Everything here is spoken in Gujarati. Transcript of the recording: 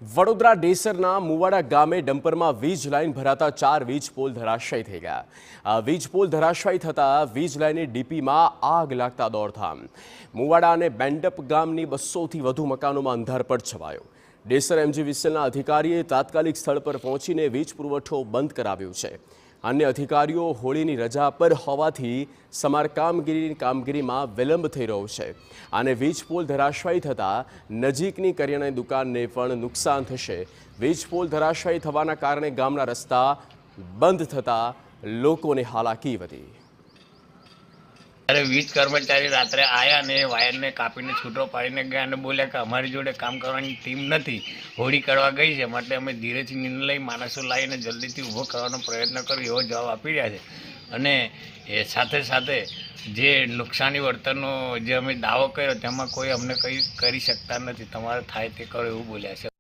વડોદરા ડેસરના મુવાડા ગામે ડમ્પરમાં વીજ લાઇન ભરાતા 4 વીજ પોલ ધરાશાયી થઈ ગયા. આ વીજ પોલ ધરાશાયી થતા વીજ લાઇનની ડીપીમાં આગ લાગતા દોડધામ. મુવાડા અને બેન્ડપ ગામની 200થી વધુ મકાનોમાં અંધારપટ છવાયો. ડેસર એમજીવીસીએલના અધિકારીએ તાત્કાલિક સ્થળ પર પહોંચીને વીજ પુરવઠો બંધ કરાવ્યો છે. અન્ય અધિકારીઓ હોળીની રજા પર હોવાથી સમારકામગીરીની કામગીરીમાં વિલંબ થઈ રહ્યો છે. અને વીજ પોલ ધરાશાયી થતાં નજીકની કરિયાણાની દુકાનને પણ નુકસાન થશે. વીજ પોલ ધરાશાયી થવાના કારણે ગામના રસ્તા બંધ થતાં લોકોને હાલાકી વધી. અરે વીજ કર્મચારી રાત્રે આવ્યા ને વાયરને કાપીને છૂટો પાડીને ગયા અને બોલ્યા કે અમારી જોડે કામ કરવાની ટીમ નથી, હોળી કરવા ગઈ છે, માટે અમે ધીરેથી નિર્ણય લઈ માણસો લાવીને જલ્દીથી ઊભો કરવાનો પ્રયત્ન કર્યો એવો જવાબ આપી રહ્યા છે. અને એ સાથે સાથે જે નુકસાની વળતરનો જે અમે દાવો કર્યો તેમાં કોઈ અમને કંઈ કરી શકતા નથી, તમારે થાય તે કરો એવું બોલ્યા છે.